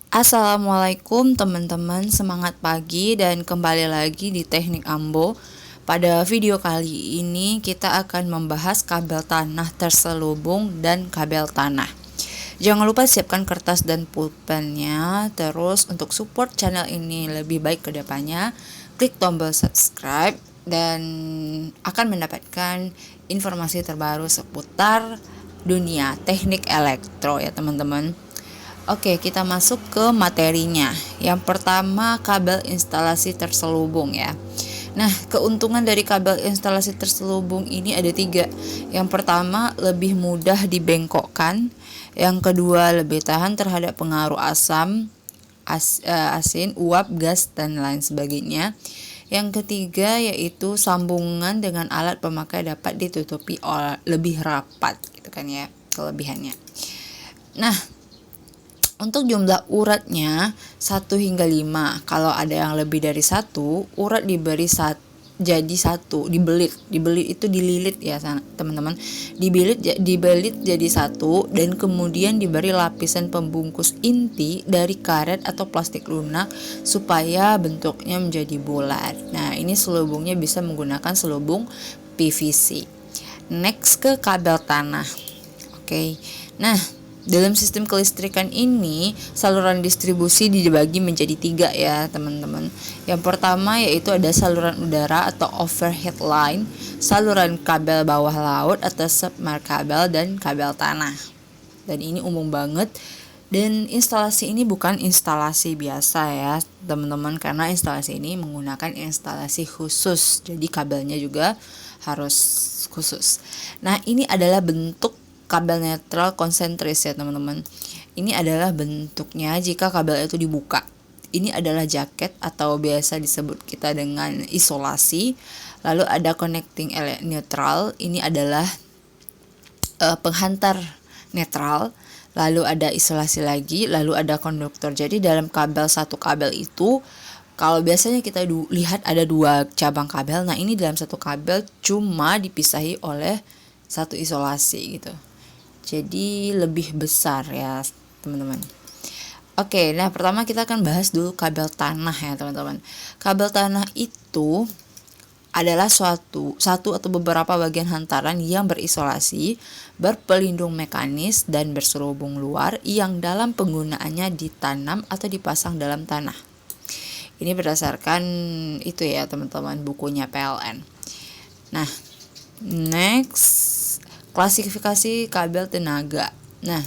Assalamualaikum teman-teman, semangat pagi dan kembali lagi di Teknik Ambo. Pada video kali ini kita akan membahas kabel tanah terselubung dan kabel tanah. Jangan lupa siapkan kertas dan pulpennya. Terus untuk support channel ini lebih baik ke depannya, klik tombol subscribe dan akan mendapatkan informasi terbaru seputar dunia teknik elektro ya teman-teman. Oke, kita masuk ke materinya. Yang pertama, kabel instalasi terselubung ya. Nah, keuntungan dari kabel instalasi terselubung ini ada 3. Yang pertama, lebih mudah dibengkokkan. Yang kedua, lebih tahan terhadap pengaruh asam, asin, uap, gas, dan lain sebagainya. Yang ketiga, yaitu sambungan dengan alat pemakai dapat ditutupi lebih rapat, gitu kan ya, kelebihannya. Nah, untuk jumlah uratnya 1 hingga 5. Kalau ada yang lebih dari 1, urat diberi jadi 1, dibelit itu dililit ya teman-teman. Dibelit jadi 1 dan kemudian diberi lapisan pembungkus inti dari karet atau plastik lunak supaya bentuknya menjadi bulat. Nah, ini selubungnya bisa menggunakan selubung PVC. Next ke kabel tanah. Oke. Nah, dalam sistem kelistrikan ini, saluran distribusi dibagi menjadi 3 ya teman-teman. Yang pertama yaitu ada saluran udara atau overhead line, saluran kabel bawah laut atau submerkabel, dan kabel tanah. Dan ini umum banget. Dan instalasi ini bukan instalasi biasa ya teman-teman, karena instalasi ini menggunakan instalasi khusus. Jadi kabelnya juga harus khusus. Nah, ini adalah bentuk kabel netral konsentris ya teman-teman. Ini adalah bentuknya jika kabel itu dibuka. Ini adalah jaket atau biasa disebut kita dengan isolasi. Lalu ada connecting neutral. Ini adalah penghantar netral. Lalu ada isolasi lagi. Lalu ada konduktor. Jadi dalam satu kabel itu, kalau biasanya kita lihat ada 2 cabang kabel. Nah, ini dalam satu kabel cuma dipisahi oleh satu isolasi gitu. Jadi lebih besar ya teman-teman. Oke, nah pertama kita akan bahas dulu kabel tanah ya teman-teman. Kabel tanah itu adalah satu atau beberapa bagian hantaran yang berisolasi, berpelindung mekanis, dan berselubung luar yang dalam penggunaannya ditanam atau dipasang dalam tanah. Ini berdasarkan itu ya teman-teman, bukunya PLN. Nah, next, klasifikasi kabel tenaga. Nah,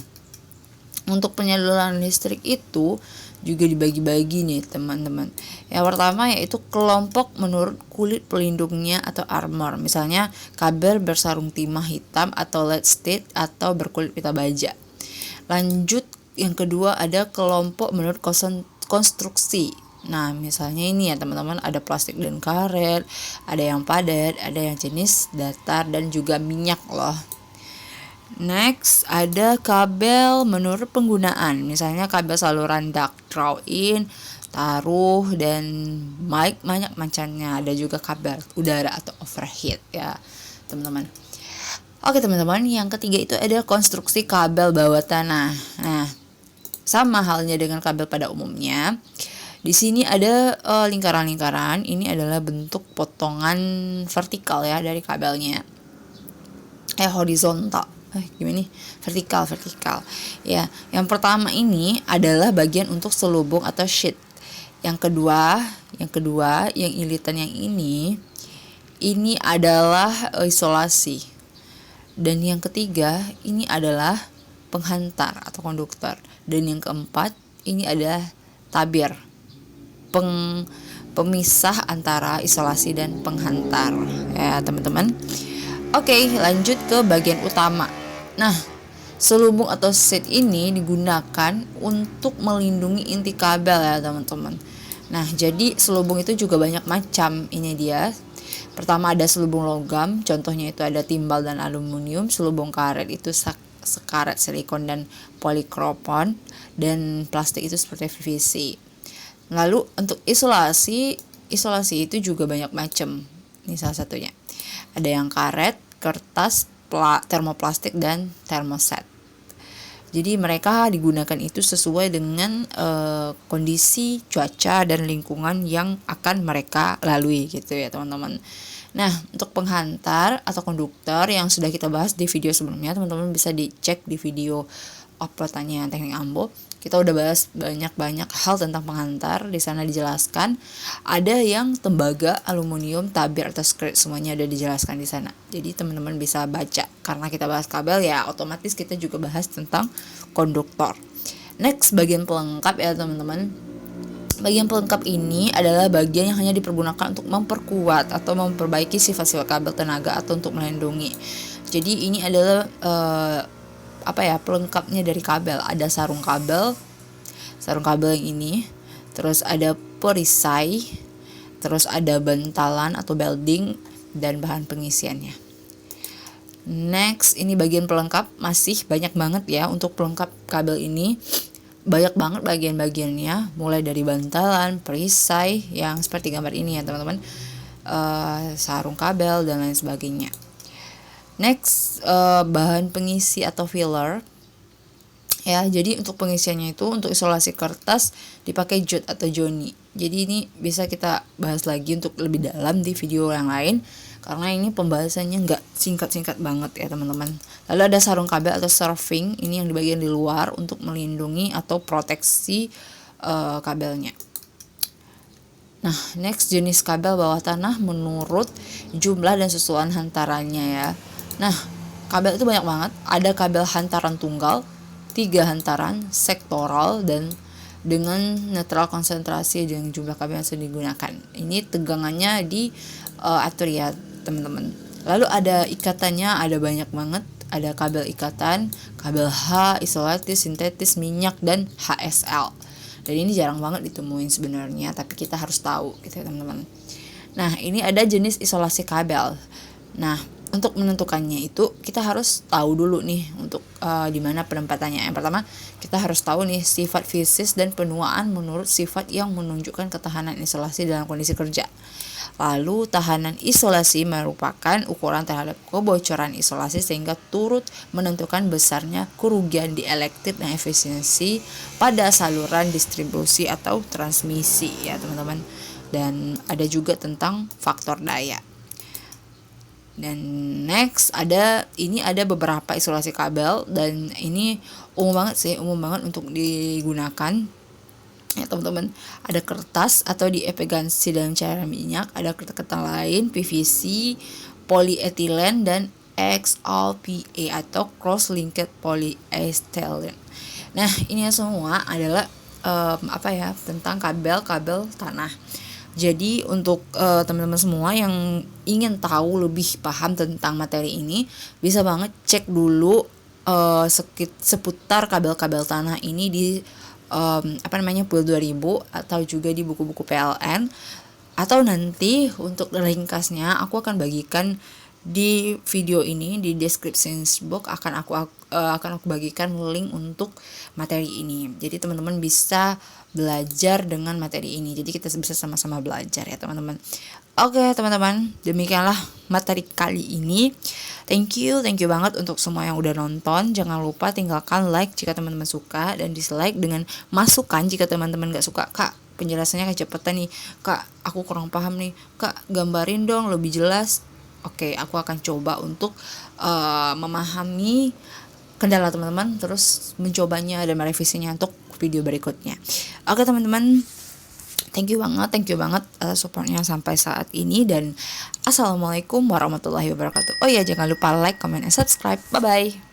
untuk penyaluran listrik itu juga dibagi-bagi nih teman-teman. Yang pertama yaitu kelompok menurut kulit pelindungnya atau armor. Misalnya kabel bersarung timah hitam atau lead state atau berkulit pita baja. Lanjut, yang kedua ada kelompok menurut konstruksi. Nah, misalnya ini ya teman-teman, ada plastik dan karet, ada yang padat, ada yang jenis datar, dan juga minyak loh. Next, ada kabel menurut penggunaan. Misalnya kabel saluran duct, draw-in, taruh, dan banyak macamnya. Ada juga kabel udara atau overhead ya teman-teman. Oke teman-teman, yang ketiga itu ada konstruksi kabel bawah tanah. Nah, sama halnya dengan kabel pada umumnya. Di sini ada lingkaran-lingkaran. Ini adalah bentuk potongan vertikal ya dari kabelnya. Horizontal. Gimana nih? Vertikal ya. Yang pertama ini adalah bagian untuk selubung atau sheet. Yang kedua yang ilitan yang ini adalah isolasi. Dan yang ketiga ini adalah penghantar atau konduktor. Dan yang keempat ini adalah tabir, pemisah antara isolasi dan penghantar ya teman-teman. Oke, lanjut ke bagian utama. Nah, selubung atau sheet ini digunakan untuk melindungi inti kabel ya teman-teman. Nah, jadi selubung itu juga banyak macam. Ini dia. Pertama ada selubung logam, contohnya itu ada timbal dan aluminium. Selubung karet itu sekarat silikon dan polikarbon, dan plastik itu seperti PVC. Lalu untuk isolasi itu juga banyak macam. Ini salah satunya. Ada yang karet, kertas, termoplastik dan termoset. Jadi mereka digunakan itu sesuai dengan kondisi cuaca dan lingkungan yang akan mereka lalui gitu ya teman-teman. Nah, untuk penghantar atau konduktor yang sudah kita bahas di video sebelumnya, teman-teman bisa dicek di video uploadannya Teknik Ambo. Kita udah bahas banyak hal tentang penghantar. Di sana dijelaskan ada yang tembaga, aluminium, tabir atau skrit, semuanya ada dijelaskan di sana. Jadi teman-teman bisa baca. Karena kita bahas kabel ya otomatis kita juga bahas tentang konduktor. Next, bagian pelengkap ya teman-teman. Bagian pelengkap ini adalah bagian yang hanya dipergunakan untuk memperkuat atau memperbaiki sifat-sifat kabel tenaga atau untuk melindungi. Jadi ini adalah pelengkapnya dari kabel. Ada sarung kabel yang ini, terus ada perisai, terus ada bantalan atau belding dan bahan pengisiannya. Next, ini bagian pelengkap, masih banyak banget ya untuk pelengkap kabel ini. Banyak banget bagian-bagiannya, mulai dari bantalan, perisai yang seperti gambar ini ya teman-teman, sarung kabel dan lain sebagainya. Next, bahan pengisi atau filler ya. Jadi untuk pengisiannya itu untuk isolasi kertas dipakai jut atau joni. Jadi ini bisa kita bahas lagi untuk lebih dalam di video yang lain karena ini pembahasannya nggak singkat-singkat banget ya teman-teman. Lalu ada sarung kabel atau surfing, ini yang di bagian di luar untuk melindungi atau proteksi kabelnya. Nah, next, jenis kabel bawah tanah menurut jumlah dan susunan hantarannya ya. Nah, kabel itu banyak banget. Ada kabel hantaran tunggal, 3 hantaran, sektoral, dan dengan netral konsentrasi dengan jumlah kabel yang sudah digunakan. Ini tegangannya diatur ya teman-teman. Lalu ada ikatannya, ada banyak banget. Ada kabel ikatan, kabel H, isolatis, sintetis, minyak, dan HSL. Dan ini jarang banget ditemuin sebenarnya, tapi kita harus tahu gitu ya teman-teman. Nah, ini ada jenis isolasi kabel. Nah, untuk menentukannya itu kita harus tahu dulu nih untuk di mana penempatannya. Yang pertama, kita harus tahu nih sifat fisis dan penuaan menurut sifat yang menunjukkan ketahanan isolasi dalam kondisi kerja. Lalu tahanan isolasi merupakan ukuran terhadap kebocoran isolasi sehingga turut menentukan besarnya kerugian di elektrik dan efisiensi pada saluran distribusi atau transmisi ya teman-teman. Dan ada juga tentang faktor daya. Dan next ada beberapa isolasi kabel dan ini umum banget untuk digunakan ya teman-teman. Ada kertas atau diepegansi dalam cairan minyak, ada kertas lain, PVC, polyethylene dan XLPA atau cross linked polyethylene. Nah, ini semua adalah tentang kabel tanah. Jadi untuk teman-teman semua yang ingin tahu lebih paham tentang materi ini, bisa banget cek dulu seputar kabel-kabel tanah ini di PUL 2000 atau juga di buku-buku PLN, atau nanti untuk ringkasnya aku akan bagikan di video ini di description box. Akan aku bagikan link untuk materi ini. Jadi teman-teman bisa belajar dengan materi ini. Jadi kita bisa sama-sama belajar ya teman-teman. Oke teman-teman, demikianlah materi kali ini. Thank you banget untuk semua yang udah nonton. Jangan lupa tinggalkan like jika teman-teman suka dan dislike dengan masukan jika teman-teman gak suka. Kak, penjelasannya kecepatan nih. Kak, aku kurang paham nih. Kak, gambarin dong lebih jelas. Oke, aku akan coba untuk memahami kendala teman-teman, terus mencobanya dan merevisinya untuk video berikutnya. Oke teman-teman, thank you banget supportnya sampai saat ini, dan assalamualaikum warahmatullahi wabarakatuh. Oh iya, jangan lupa like, comment, and subscribe. Bye bye.